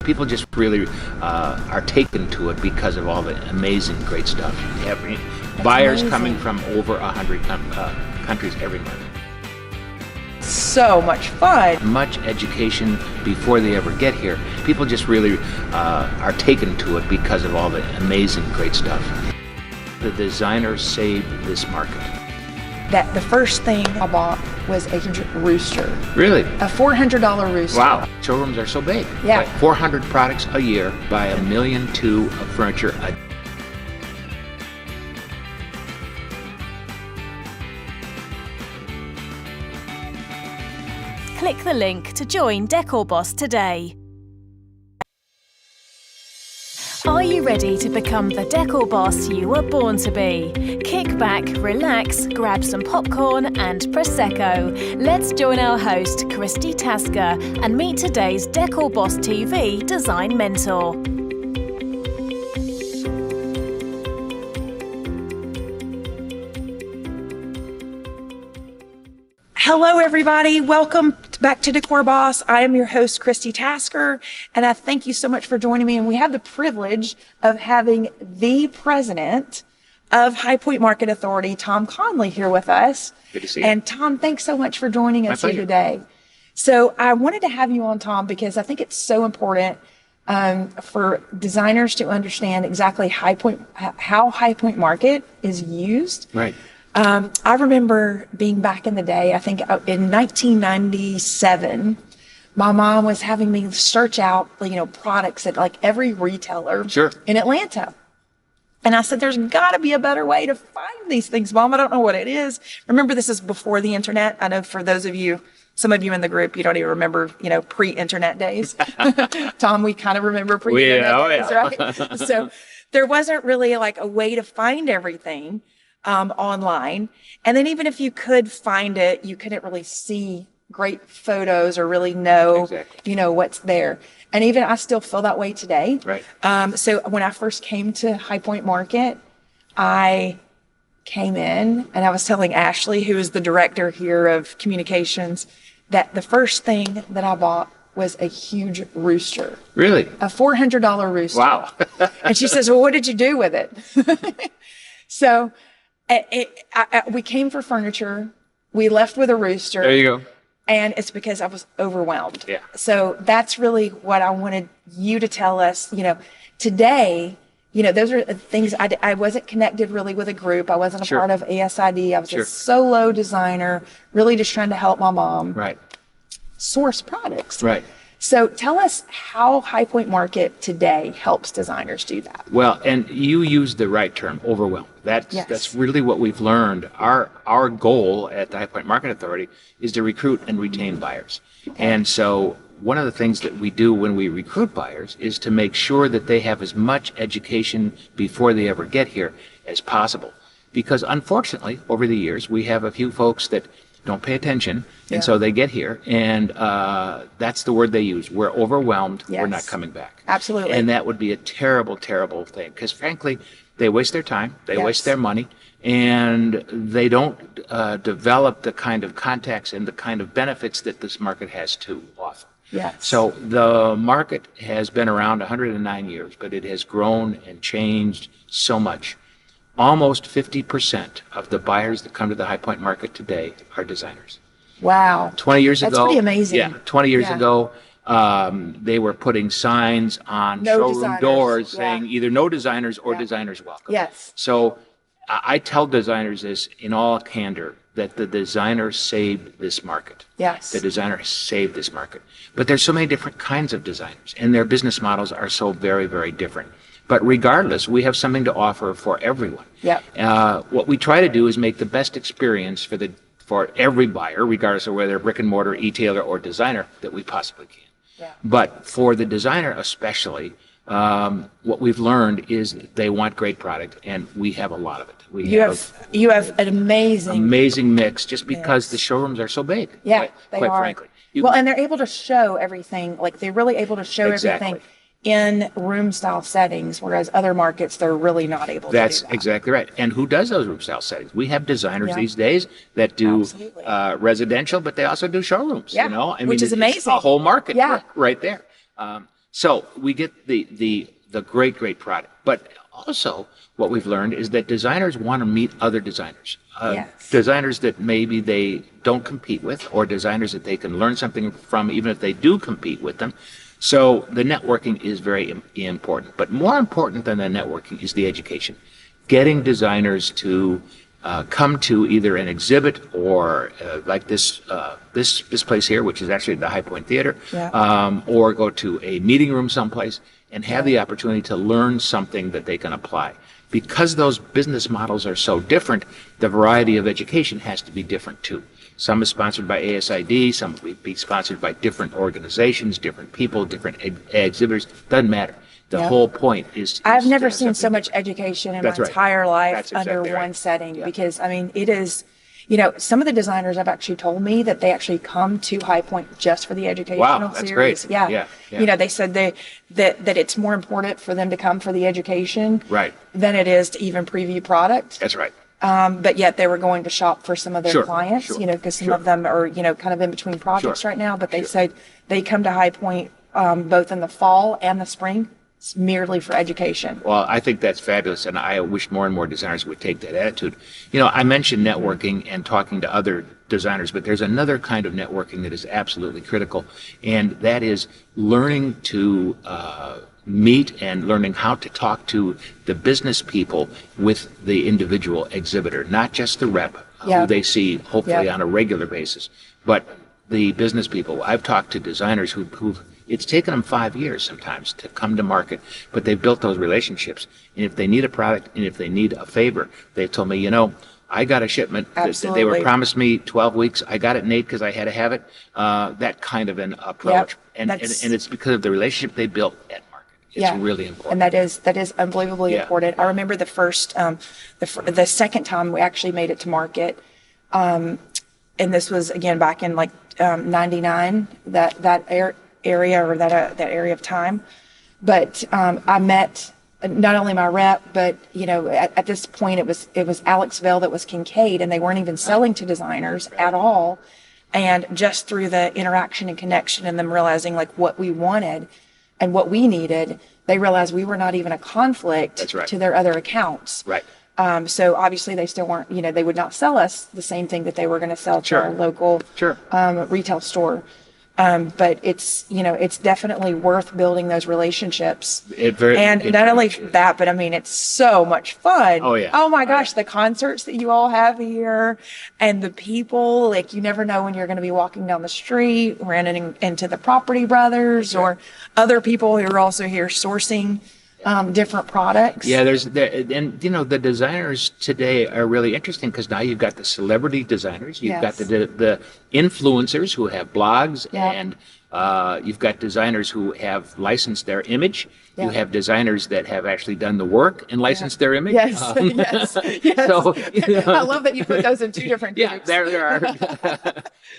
People just really are taken to it because of all the amazing, great stuff. You have buyers amazing. coming from over 100 countries every month. So much fun. Much education before they ever get here. People just really are taken to it because of all the amazing, great stuff. The designers saved this market. That the first thing I bought was a rooster. Really? A $400 rooster. Wow. Showrooms are so big. Yeah. Like 400 products a year, buy $1.2 million of furniture a Click the link to join Decor Boss today. Are you ready to become the Decor Boss you were born to be? Kick back, relax, grab some popcorn and Prosecco. Let's join our host, Christy Tasker, and meet today's Decor Boss TV design mentor. Hello, everybody. Welcome back to Decor Boss. I am your host, Christy Tasker, and I thank you so much for joining me. And we have the privilege of having the president of High Point Market Authority, Tom Conley, here with us. Good to see you. And Tom, thanks so much for joining us here pleasure. today. So I wanted to have you on, Tom, because I think it's so important for designers to understand exactly how High Point Market is used. Right. I remember being back in the day, I think in 1997, my mom was having me search out, products at like every retailer Sure. in Atlanta. And I said, there's got to be a better way to find these things, Mom. I don't know what it is. Remember, this is before the internet. I know for those of you, some of you in the group, you don't even remember, pre-internet days. Tom, we kind of remember pre-internet days, right? So there wasn't really like a way to find everything online. And then even if you could find it, you couldn't really see great photos or really know, Exactly. What's there. And even I still feel that way today. Right. So when I first came to High Point Market, I came in and I was telling Ashley, who is the director here of communications, that the first thing that I bought was a huge rooster. Really? A $400 rooster. Wow. And she says, well, what did you do with it? So we came for furniture. We left with a rooster. There you go. And it's because I was overwhelmed. Yeah. So that's really what I wanted you to tell us. Today, those are things I wasn't connected really with a group. I wasn't a Sure. part of ASID. I was Sure. a solo designer, really just trying to help my mom Right. source products. Right. So tell us how High Point Market today helps designers do that. Well, and you used the right term, overwhelmed. Yes. That's really what we've learned. Our goal at the High Point Market Authority is to recruit and retain buyers. And so one of the things that we do when we recruit buyers is to make sure that they have as much education before they ever get here as possible. Because unfortunately, over the years, we have a few folks that don't pay attention, and so they get here, and that's the word they use. We're overwhelmed. Yes. We're not coming back. Absolutely. And that would be a terrible, terrible thing, because frankly, they waste their time, they Yes. waste their money, and they don't develop the kind of contacts and the kind of benefits that this market has to offer. Yes. So the market has been around 109 years, but it has grown and changed so much. Almost 50% of the buyers that come to the High Point Market today are designers. Wow. 20 years That's ago. pretty amazing. Yeah, 20 years Yeah. ago, they were putting signs on No showroom designers. doors Yeah. saying either no designers or Yeah. designers welcome. Yes. So I tell designers this in all candor, that the designers saved this market. Yes. The designers saved this market. But there's so many different kinds of designers, and their business models are so very, very different. But regardless, we have something to offer for everyone. Yep. What we try to do is make the best experience for every buyer, regardless of whether brick and mortar, e-tailer, or designer, that we possibly can. Yeah. But for the designer especially, what we've learned is they want great product, and we have a lot of it. You have an amazing mix, just because the showrooms are so big. Yeah, they quite are. frankly. And they're able to show everything. Like they're really able to show Exactly. everything in room style settings, whereas other markets they're really not able That's to do that. exactly right. And who does those room style settings? We have designers Yeah. these days that do Absolutely. residential, but they also do showrooms. Yeah, which is it's amazing. a whole market Yeah. right there. So we get the great product, but also what we've learned is that designers want to meet other designers. Yes. Designers that maybe they don't compete with, or designers that they can learn something from, even if they do compete with them. So the networking is very important. But more important than the networking is the education. Getting designers to come to either an exhibit or like this place here, which is actually the High Point Theater, Yeah. or go to a meeting room someplace and have the opportunity to learn something that they can apply. Because those business models are so different, the variety of education has to be different too. Some is sponsored by ASID, some will be sponsored by different organizations, different people, different exhibitors. Doesn't matter. The Yeah. whole point is I've never to have seen so something much different. education in That's my right. entire life That's under exactly one right. setting, Yeah. because I mean, it is, some of the designers have actually told me that they actually come to High Point just for the educational Wow, that's series. great. Yeah. Yeah. They said that it's more important for them to come for the education Right. than it is to even preview product. That's right. But yet they were going to shop for some of their Sure, clients, sure, because some sure. of them are, kind of in between projects Sure, right now. But they sure. said they come to High Point both in the fall and the spring merely for education. Well, I think that's fabulous, and I wish more and more designers would take that attitude. I mentioned networking and talking to other designers, but there's another kind of networking that is absolutely critical, and that is learning to meet and learning how to talk to the business people with the individual exhibitor, not just the rep who they see hopefully on a regular basis, but the business people. I've talked to designers who it's taken them 5 years sometimes to come to market, but they've built those relationships. And if they need a product and if they need a favor, they told me, I got a shipment. Absolutely. They were promised me 12 weeks. I got it, Nate, because I had to have it. That kind of an approach. Yep. And it's because of the relationship they built at market. It's really important. And that is unbelievably important. I remember the first, the second time we actually made it to market, and this was again back in like 99, that area or that area of time. But I met not only my rep, but at this point it was Alex Vale that was Kincaid, and they weren't even selling to designers at all. And just through the interaction and connection and them realizing like what we wanted and what we needed, they realized we were not even a conflict to their other accounts. Right. So obviously they still weren't, they would not sell us the same thing that they were going to sell to our local retail store. But it's definitely worth building those relationships. Not only that, but I mean, it's so much fun. Oh, yeah. Oh my gosh, the concerts that you all have here and the people, like you never know when you're going to be walking down the street, running into the Property Brothers or other people who are also here sourcing different products. Yeah, the designers today are really interesting because now you've got the celebrity designers, you've got the influencers who have blogs, and you've got designers who have licensed their image. You have designers that have actually done the work and licensed their image. Yes, yes. So, I love that you put those in two different groups. Yeah, there are.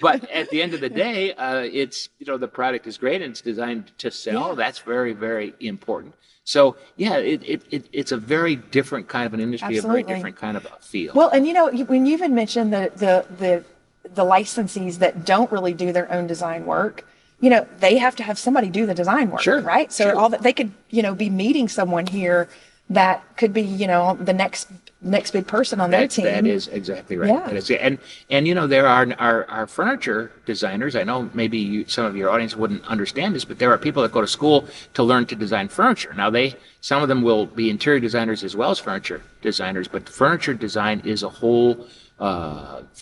But at the end of the day, it's the product is great and it's designed to sell. That's very, very important. So it's a very different kind of an industry, Absolutely. A very different kind of a feel. Well, and when you even mentioned the licensees that don't really do their own design work, they have to have somebody do the design work, right? So all that they could, be meeting someone here that could be, the next big person on their team. That is exactly right. Yeah. That is, and there are furniture designers. I know maybe some of your audience wouldn't understand this, but there are people that go to school to learn to design furniture. Now some of them will be interior designers as well as furniture designers, but furniture design is a whole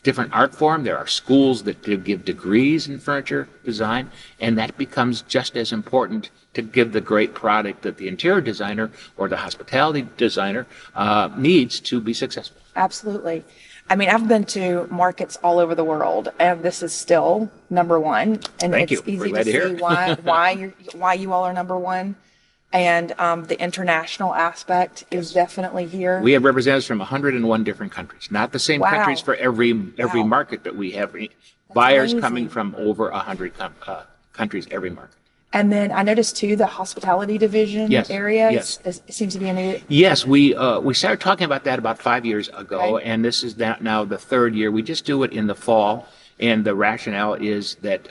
different art form. There are schools that give degrees in furniture design, and that becomes just as important to give the great product that the interior designer or the hospitality designer needs to be successful. Absolutely. I mean, I've been to markets all over the world, and this is still number one. And Thank it's you. easy We're glad to to see hear. why you all are number one. And the international aspect is definitely here. We have representatives from 101 different countries. Not the same countries for every Wow. market, but we have buyers amazing. coming from over 100 countries every market. And then I noticed too the hospitality division area it seems to be a new. Yes, we started talking about that about 5 years ago, Okay. and this is now the third year. We just do it in the fall, and the rationale is that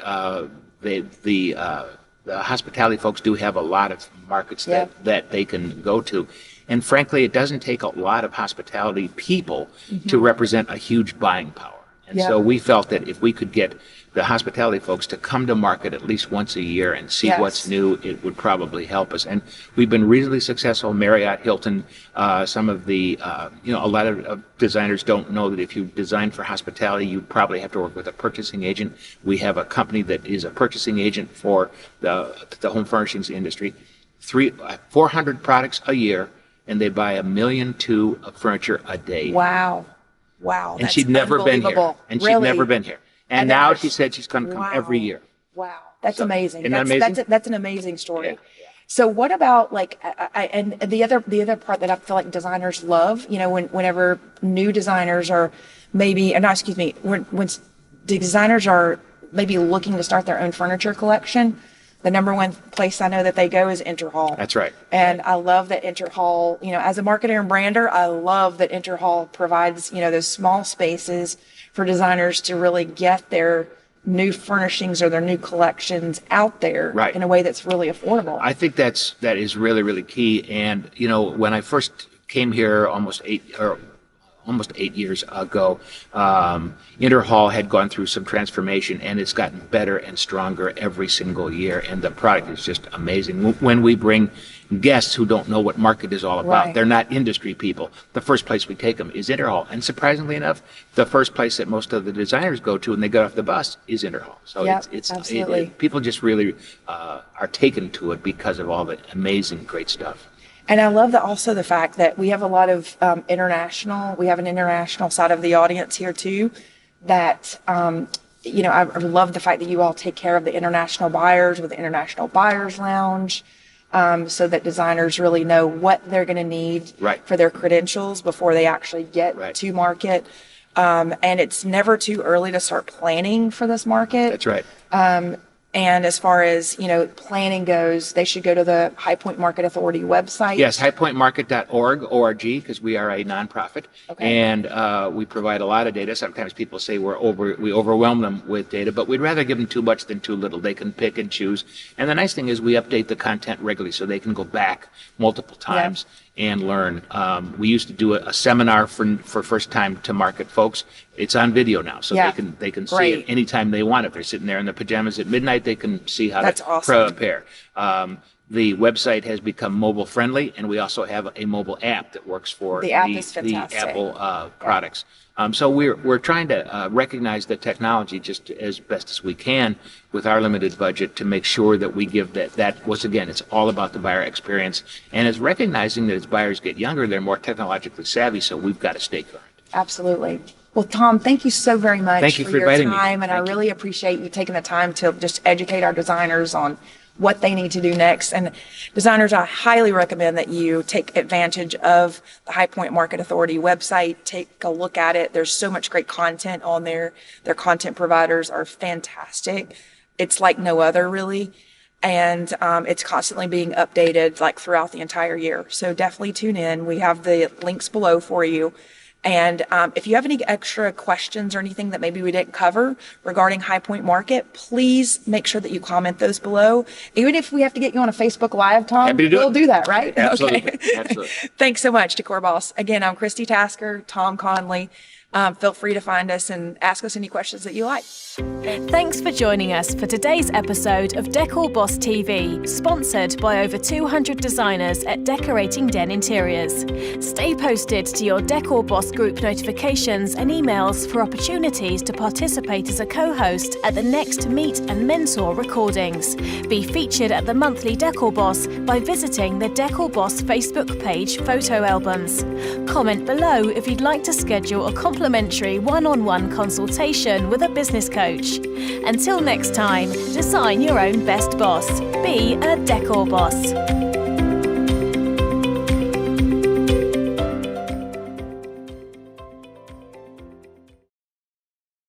the hospitality folks do have a lot of markets Yeah. that they can go to. And frankly, it doesn't take a lot of hospitality people to represent a huge buying power. And Yeah. so we felt that if we could get the hospitality folks to come to market at least once a year and see Yes. what's new, it would probably help us. And we've been reasonably successful. Marriott, Hilton, some of the, a lot of designers don't know that if you design for hospitality, you probably have to work with a purchasing agent. We have a company that is a purchasing agent for the home furnishings industry. 400 products a year, and they buy 1.2 million of furniture a day. Wow. Wow. And that's she'd never been here. unbelievable. And she'd Really? never been here. And And now then- she said she's going to come Wow. every year. Wow. That's So, amazing. isn't that That's, amazing? that's an amazing story. Yeah. So what about like, and the other part that I feel like designers love, whenever new designers are maybe, no, excuse me, when designers are maybe looking to start their own furniture collection, the number one place I know that they go is Interhall. That's right. And I love that Interhall, as a marketer and brander, I love that Interhall provides, those small spaces for designers to really get their new furnishings or their new collections out there Right. in a way that's really affordable. I think that is really, really key. And, when I first came here almost 8 years ago, Interhall had gone through some transformation, and it's gotten better and stronger every single year. And the product is just amazing. When we bring guests who don't know what market is all about, Right. they're not industry people, the first place we take them is Interhall. And surprisingly enough, the first place that most of the designers go to when they get off the bus is Interhall. So Yep, it's absolutely. people just really are taken to it because of all the amazing, great stuff. And I love also the fact that we have a lot of we have an international side of the audience here too, that, I love the fact that you all take care of the international buyers with the International Buyers Lounge, so that designers really know what they're going to need Right. for their credentials before they actually get Right. to market. And it's never too early to start planning for this market. That's right. And as far as, planning goes, they should go to the High Point Market Authority website. Yes, highpointmarket.org, because we are a nonprofit, Okay. and we provide a lot of data. Sometimes people say we overwhelm them with data, but we'd rather give them too much than too little. They can pick and choose. And the nice thing is we update the content regularly, so they can go back multiple times and learn. We used to do a seminar for first time to market folks. It's on video now, so Yeah. they can see Great. it anytime they want. If they're sitting there in their pajamas at midnight, they can see how That's to awesome. prepare. The website has become mobile friendly, and we also have a mobile app that works for The app is fantastic. Apple products. So we're trying to recognize the technology just as best as we can with our limited budget to make sure that we give that once again, it's all about the buyer experience, and it's recognizing that as buyers get younger, they're more technologically savvy, so we've got to stay current. Absolutely. Well, Tom, thank you so very much Thank you for your inviting me. time, and I Thank you. really appreciate you taking the time to just educate our designers on what they need to do next. And designers, I highly recommend that you take advantage of the High Point Market Authority website. Take a look at it. There's so much great content on there. Their content providers are fantastic. It's like no other, really. And it's constantly being updated like throughout the entire year. So definitely tune in. We have the links below for you. And if you have any extra questions or anything that maybe we didn't cover regarding High Point Market, please make sure that you comment those below. Even if we have to get you on a Facebook Live, Tom, Happy to do we'll it. do that, right? Absolutely. Okay. Absolutely. Thanks so much, Decor Boss. Again, I'm Christy Tasker, Tom Conley. Feel free to find us and ask us any questions that you like. Thanks for joining us for today's episode of Decor Boss TV, sponsored by over 200 designers at Decorating Den Interiors. Stay posted to your Decor Boss group notifications and emails for opportunities to participate as a co-host at the next Meet and Mentor recordings. Be featured at the monthly Decor Boss by visiting the Decor Boss Facebook page photo albums. Comment below if you'd like to schedule a complimentary one-on-one consultation with a business coach. Until next time, design your own best boss. Be a Decor Boss.